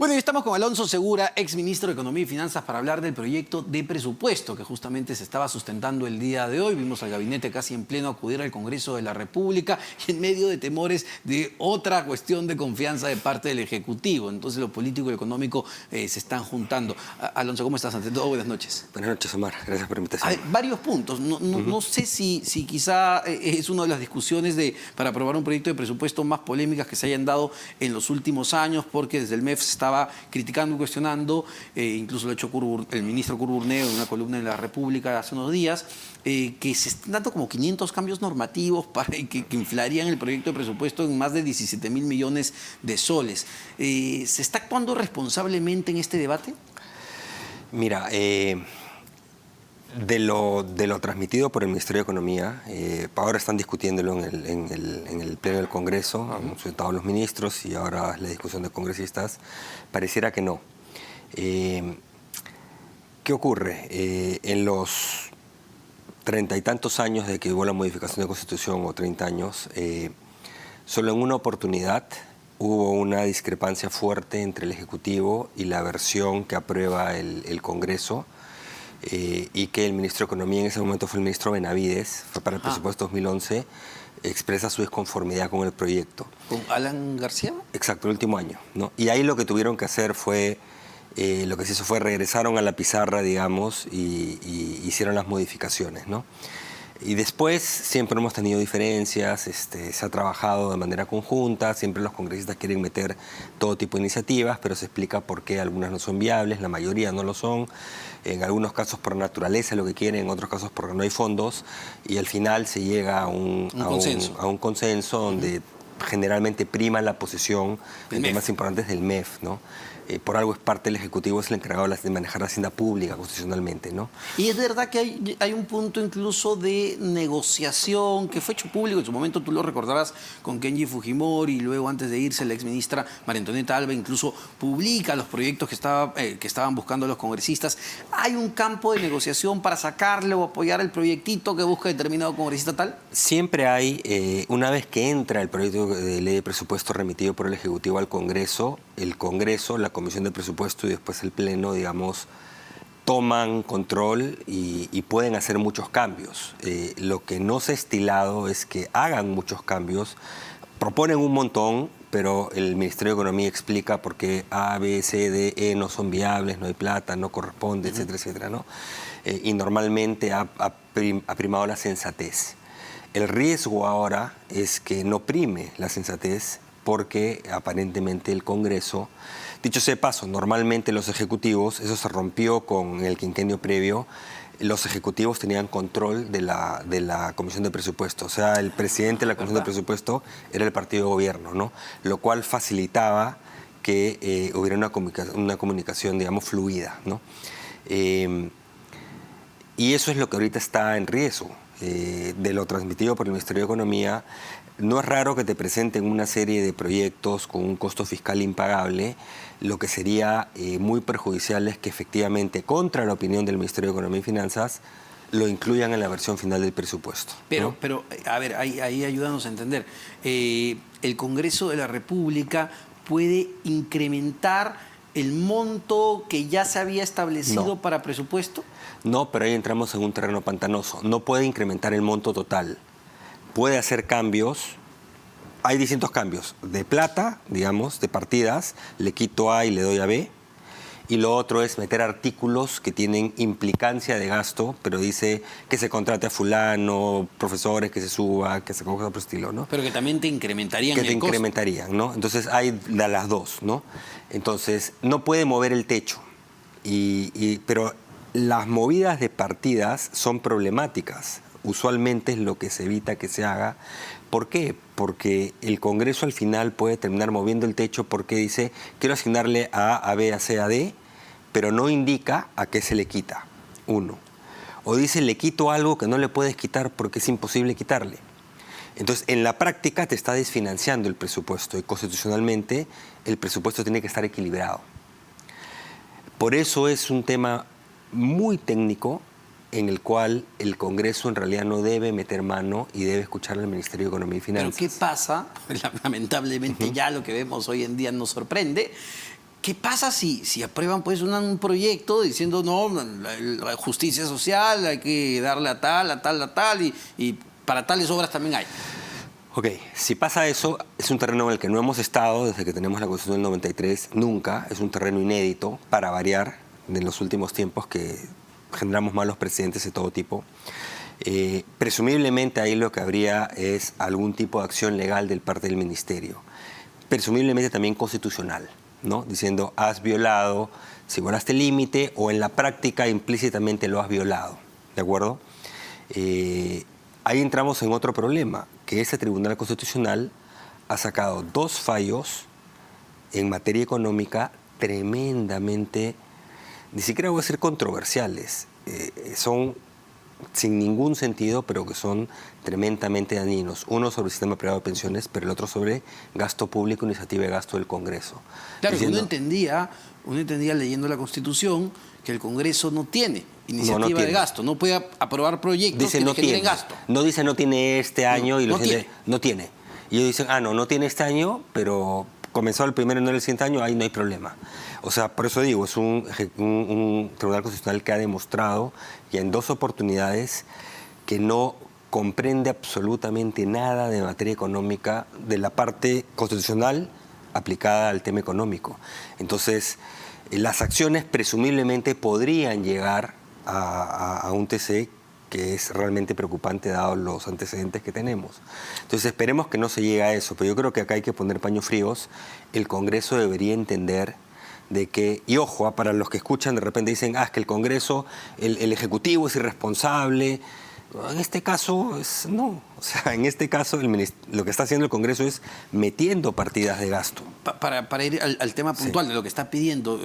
Bueno, y estamos con Alonso Segura, exministro de Economía y Finanzas, para hablar del proyecto de presupuesto que justamente se estaba sustentando el día de hoy. Vimos al gabinete casi en pleno acudir al Congreso de la República y en medio de temores de otra cuestión de confianza de parte del Ejecutivo. Entonces lo político y lo económico se están juntando. Alonso, ¿cómo estás? Ante todo, buenas noches. Buenas noches, Omar. Gracias por la invitación. Hay varios puntos. No sé si quizá es una de las discusiones para aprobar un proyecto de presupuesto más polémicas que se hayan dado en los últimos años, porque desde el MEF se estaba criticando y cuestionando, incluso lo ha hecho el ministro Curburneo en una columna en La República hace unos días, que se están dando como 500 cambios normativos que inflarían el proyecto de presupuesto en más de 17.000 millones de soles. ¿Se está actuando responsablemente en este debate? Mira, de lo transmitido por el Ministerio de Economía, ahora están discutiéndolo en el Pleno del Congreso, han sentado los ministros y ahora la discusión de congresistas, pareciera que no. ¿Qué ocurre? En los 30 y tantos años de que hubo la modificación de Constitución, o 30 años, solo en una oportunidad hubo una discrepancia fuerte entre el Ejecutivo y la versión que aprueba el Congreso, y que el ministro de Economía en ese momento fue el ministro Benavides, fue para el presupuesto 2011, expresa su desconformidad con el proyecto. ¿Con Alan García? Exacto, el último año, ¿no? Y ahí lo que tuvieron que hacer fue, lo que se hizo fue regresaron a la pizarra, digamos, y hicieron las modificaciones, ¿no? Y después siempre hemos tenido diferencias, se ha trabajado de manera conjunta, siempre los congresistas quieren meter todo tipo de iniciativas, pero se explica por qué algunas no son viables, la mayoría no lo son, en algunos casos por naturaleza lo que quieren, en otros casos porque no hay fondos, y al final se llega a un consenso donde generalmente prima la posición en temas importantes del MEF, ¿no? Por algo es parte del Ejecutivo, es el encargado de manejar la hacienda pública constitucionalmente, ¿no? Y es verdad que hay un punto incluso de negociación que fue hecho público, en su momento tú lo recordarás con Kenji Fujimori, y luego antes de irse la exministra María Antonieta Alba incluso publica los proyectos que estaban buscando los congresistas. ¿Hay un campo de negociación para sacarle o apoyar el proyectito que busca determinado congresista tal? Siempre hay, una vez que entra el proyecto de ley de presupuesto remitido por el Ejecutivo al Congreso, el Congreso, la Comisión de Presupuesto y después el Pleno, digamos, toman control y pueden hacer muchos cambios. Lo que no se ha estilado es que hagan muchos cambios, proponen un montón, pero el Ministerio de Economía explica por qué A, B, C, D, E no son viables, no hay plata, no corresponde, etcétera, etcétera, ¿no? Y normalmente ha primado la sensatez. El riesgo ahora es que no prime la sensatez porque aparentemente el Congreso, dicho sea de paso, normalmente los ejecutivos, eso se rompió con el quinquenio previo, los ejecutivos tenían control de la Comisión de Presupuesto, o sea, el presidente de la Comisión de Presupuesto era el partido de gobierno, ¿no? Lo cual facilitaba que hubiera una comunicación, digamos, fluida, ¿no? Y eso es lo que ahorita está en riesgo. De lo transmitido por el Ministerio de Economía, no es raro que te presenten una serie de proyectos con un costo fiscal impagable. Lo que sería muy perjudicial es que efectivamente, contra la opinión del Ministerio de Economía y Finanzas, lo incluyan en la versión final del presupuesto, ¿no? Pero a ver, ahí ayúdanos a entender. ¿El Congreso de la República puede incrementar el monto que ya se había establecido para presupuesto? No, pero ahí entramos en un terreno pantanoso. No puede incrementar el monto total. Puede hacer cambios. Hay distintos cambios. De plata, digamos, de partidas, le quito A y le doy a B. Y lo otro es meter artículos que tienen implicancia de gasto, pero dice que se contrate a fulano, profesores, que se suba, que se coja por estilo, ¿no? Pero que también te incrementarían el costo. Que te incrementarían, ¿no? Entonces hay de las dos, ¿no? Entonces no puede mover el techo. Pero las movidas de partidas son problemáticas. Usualmente es lo que se evita que se haga. ¿Por qué? Porque el Congreso al final puede terminar moviendo el techo porque dice, quiero asignarle a B, a C, a D, pero no indica a qué se le quita, uno. O dice, le quito algo que no le puedes quitar porque es imposible quitarle. Entonces, en la práctica te está desfinanciando el presupuesto y constitucionalmente el presupuesto tiene que estar equilibrado. Por eso es un tema muy técnico en el cual el Congreso en realidad no debe meter mano y debe escuchar al Ministerio de Economía y Finanzas. Pero ¿qué pasa? Lamentablemente ya lo que vemos hoy en día nos sorprende. ¿Qué pasa si aprueban pues un proyecto diciendo no, la justicia social hay que darle a tal y para tales obras también hay? Ok, si pasa eso, es un terreno en el que no hemos estado desde que tenemos la Constitución del 93, nunca, es un terreno inédito, para variar, de los últimos tiempos que generamos malos presidentes de todo tipo. Presumiblemente ahí lo que habría es algún tipo de acción legal del parte del ministerio, presumiblemente también constitucional, ¿no? Diciendo, has violado, si violaste el límite o en la práctica implícitamente lo has violado, ¿de acuerdo? Ahí entramos en otro problema, que ese Tribunal Constitucional ha sacado 2 fallos en materia económica tremendamente, ni siquiera voy a decir controversiales, son sin ningún sentido, pero que son tremendamente dañinos. Uno sobre el sistema privado de pensiones, pero el otro sobre gasto público, iniciativa de gasto del Congreso. Claro, Diciendo, uno entendía leyendo la Constitución que el Congreso no tiene iniciativa tiene. de gasto, no puede aprobar proyectos dice, que no generen tiene. gasto. No dice no tiene este año y no los tiene. No tiene. Y ellos dicen, no tiene este año, pero comenzó el primero y no el siguiente año, ahí no hay problema. O sea, por eso digo, es un Tribunal Constitucional que ha demostrado ya en 2 oportunidades que no comprende absolutamente nada de materia económica de la parte constitucional aplicada al tema económico. Entonces, las acciones presumiblemente podrían llegar a un TC que es realmente preocupante dados los antecedentes que tenemos. Entonces esperemos que no se llegue a eso, pero yo creo que acá hay que poner paños fríos. El Congreso debería entender de que, y ojo, para los que escuchan de repente dicen, es que el Congreso, el Ejecutivo es irresponsable. En este caso, no. O sea, en este caso lo que está haciendo el Congreso es metiendo partidas de gasto. Para ir al tema puntual de lo que está pidiendo,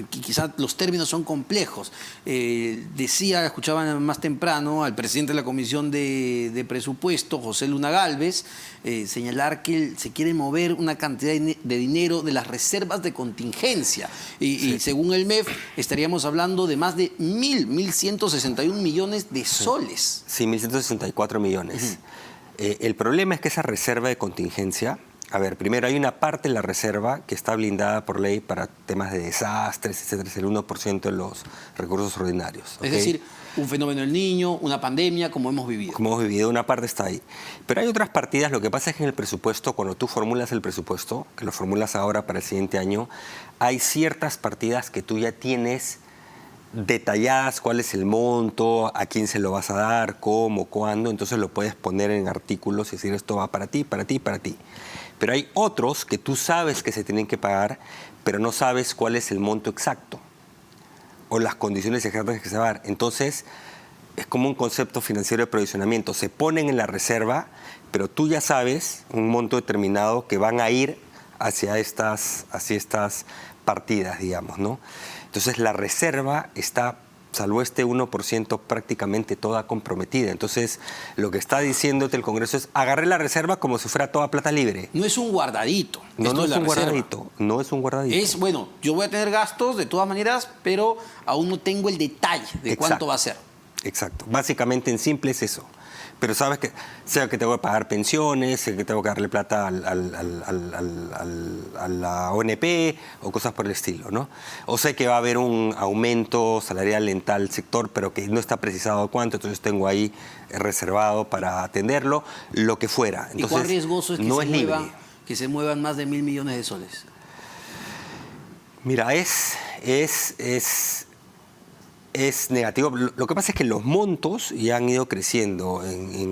quizás los términos son complejos. Escuchaban más temprano al presidente de la Comisión de Presupuesto, José Luna Gálvez, señalar que se quiere mover una cantidad de dinero de las reservas de contingencia. Y según el MEF, estaríamos hablando de más de 1.161 millones de soles. Sí, 1.164 millones. El problema es que esa reserva de contingencia, a ver, primero hay una parte de la reserva que está blindada por ley para temas de desastres, etcétera, es el 1% de los recursos ordinarios. Es decir, un fenómeno del Niño, una pandemia, como hemos vivido. Como hemos vivido, una parte está ahí. Pero hay otras partidas, lo que pasa es que en el presupuesto, cuando tú formulas el presupuesto, que lo formulas ahora para el siguiente año, hay ciertas partidas que tú ya tienes detalladas cuál es el monto, a quién se lo vas a dar, cómo, cuándo, entonces lo puedes poner en artículos y decir esto va para ti, para ti, para ti. Pero hay otros que tú sabes que se tienen que pagar, pero no sabes cuál es el monto exacto o las condiciones exactas que se va a dar. Entonces, es como un concepto financiero de provisionamiento. Se ponen en la reserva, pero tú ya sabes un monto determinado que van a ir hacia estas partidas, digamos, ¿no? Entonces la reserva está, salvo este 1%, prácticamente toda comprometida. Entonces lo que está diciéndote el Congreso es agarré la reserva como si fuera toda plata libre. No es un guardadito. No es un guardadito. No es un guardadito. Es, bueno, yo voy a tener gastos de todas maneras, pero aún no tengo el detalle de cuánto va a ser. Exacto. Básicamente en simple es eso. Pero sabes que, sea que tengo que pagar pensiones, sea que tengo que darle plata a la ONP o cosas por el estilo, ¿no? O sé que va a haber un aumento salarial en tal sector, pero que no está precisado cuánto, entonces tengo ahí reservado para atenderlo, lo que fuera. Entonces, ¿y cuán riesgoso es que, no se muevan más de 1.000 millones de soles? Mira, es negativo. Lo que pasa es que los montos ya han ido creciendo.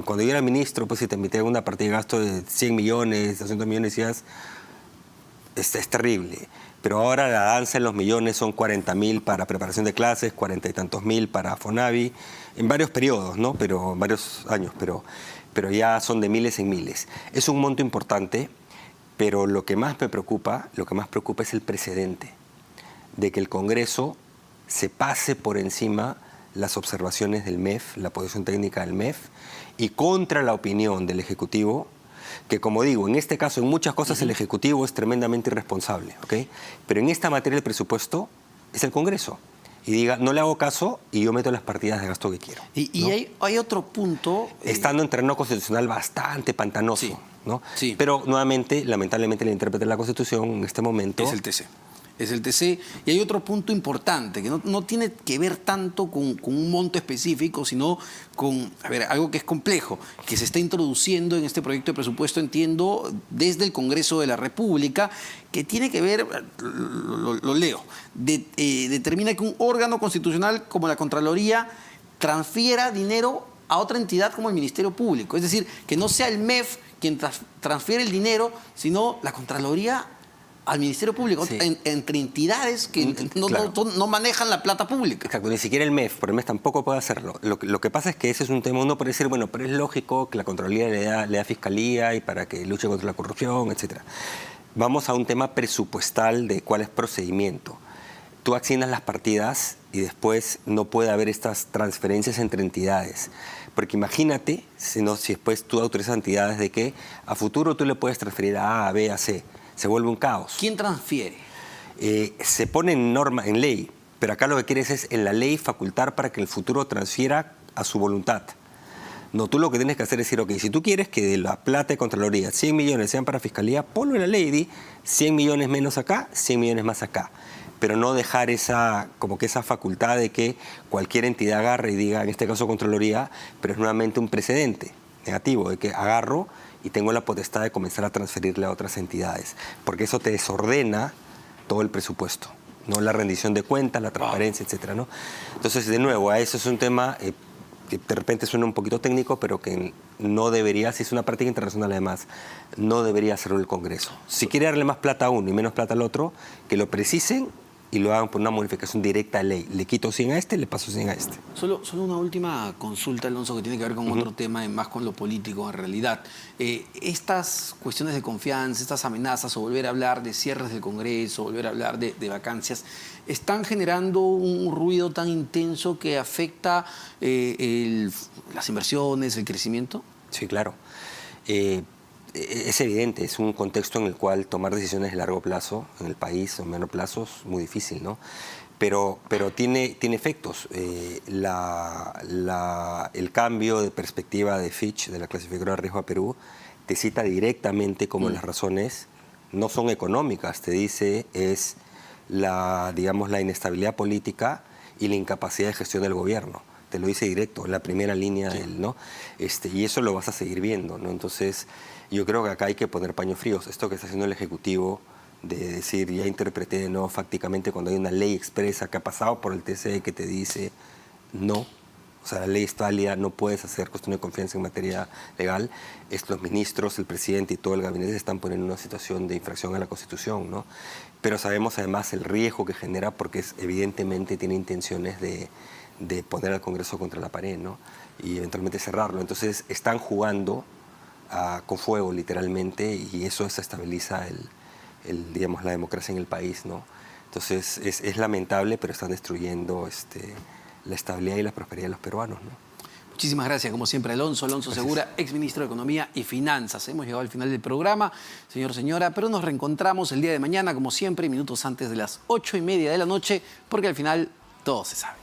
Cuando yo era ministro, pues si te metía una partida de gasto de 100 millones, 200 millones, decías, es terrible. Pero ahora la danza en los millones son 40.000 para preparación de clases, 40 y tantos mil para FONAVI, en varios periodos, ¿no? Pero en varios años, pero ya son de miles en miles. Es un monto importante, pero lo que más me preocupa, es el precedente de que el Congreso se pase por encima las observaciones del MEF, la posición técnica del MEF, y contra la opinión del Ejecutivo, que como digo, en este caso, en muchas cosas el Ejecutivo es tremendamente irresponsable, ¿ok? Pero en esta materia del presupuesto es el Congreso. Y diga, no le hago caso y yo meto las partidas de gasto que quiero. Y ¿no? hay otro punto... Estando en terreno constitucional bastante pantanoso, sí, ¿no? Sí. Pero nuevamente, lamentablemente, el intérprete de la Constitución en este momento... Es el TC. Es el TC. Y hay otro punto importante, que no tiene que ver tanto con un monto específico, sino con, algo que es complejo, que se está introduciendo en este proyecto de presupuesto, entiendo, desde el Congreso de la República, que tiene que ver, lo leo, determina que un órgano constitucional como la Contraloría transfiera dinero a otra entidad como el Ministerio Público. Es decir, que no sea el MEF quien transfiere el dinero, sino la Contraloría al Ministerio Público, sí, entre entidades que claro, no manejan la plata pública. Exacto, ni siquiera el MEF, por el MEF tampoco puede hacerlo. Lo que pasa es que ese es un tema, uno puede decir, bueno, pero es lógico que la Contraloría le da fiscalía y para que luche contra la corrupción, etc. Vamos a un tema presupuestal de cuál es procedimiento. Tú asignas las partidas y después no puede haber estas transferencias entre entidades. Porque imagínate, si después tú autorizas a entidades de que a futuro tú le puedes transferir a A, a B, a C. Se vuelve un caos. ¿Quién transfiere? Se pone en norma, en ley, pero acá lo que quieres es en la ley facultar para que el futuro transfiera a su voluntad. No, tú lo que tienes que hacer es decir, ok, si tú quieres que de la plata de Contraloría 100 millones sean para Fiscalía, ponlo en la ley y di 100 millones menos acá, 100 millones más acá. Pero no dejar esa facultad de que cualquier entidad agarre y diga, en este caso Contraloría, pero es nuevamente un precedente negativo, de que agarro y tengo la potestad de comenzar a transferirle a otras entidades, porque eso te desordena todo el presupuesto, ¿no? La rendición de cuentas, la transparencia, etcétera, ¿no? Entonces, de nuevo, a eso es un tema que de repente suena un poquito técnico, pero que no debería, si es una práctica internacional además, no debería hacerlo el Congreso. Si quiere darle más plata a uno y menos plata al otro, que lo precisen y lo hagan por una modificación directa de ley. Le quito 100 a este, le paso 100 a este. Solo una última consulta, Alonso, que tiene que ver con otro tema, más con lo político en realidad. Estas cuestiones de confianza, estas amenazas, o volver a hablar de cierres del Congreso, volver a hablar de vacancias, están generando un ruido tan intenso que afecta las inversiones, el crecimiento. Sí, claro. Es evidente, es un contexto en el cual tomar decisiones de largo plazo en el país o menor plazo es muy difícil, ¿no? Pero tiene efectos. El cambio de perspectiva de Fitch, de la clasificadora de riesgo a Perú, te cita directamente como las razones no son económicas, te dice es la inestabilidad política y la incapacidad de gestión del gobierno. Te lo dice directo, en la primera línea del, ¿no? Y eso lo vas a seguir viendo, ¿no? Entonces, yo creo que acá hay que poner paños fríos. Esto que está haciendo el Ejecutivo de decir, ya interpreté de nuevo fácticamente cuando hay una ley expresa que ha pasado por el TC que te dice no. O sea, la ley es válida, no puedes hacer cuestión de confianza en materia legal. Los ministros, el presidente y todo el gabinete se están poniendo en una situación de infracción a la Constitución, ¿no? Pero sabemos además el riesgo que genera porque evidentemente tiene intenciones de poner al Congreso contra la pared, ¿no? Y eventualmente cerrarlo. Entonces están jugando con fuego literalmente y eso desestabiliza la democracia en el país, ¿no? Entonces es lamentable, pero están destruyendo la estabilidad y la prosperidad de los peruanos, ¿no? Muchísimas gracias, como siempre, Alonso Segura, exministro de Economía y Finanzas. Hemos llegado al final del programa, señora, pero nos reencontramos el día de mañana, como siempre, minutos antes de las 8:30 de la noche, porque al final todo se sabe.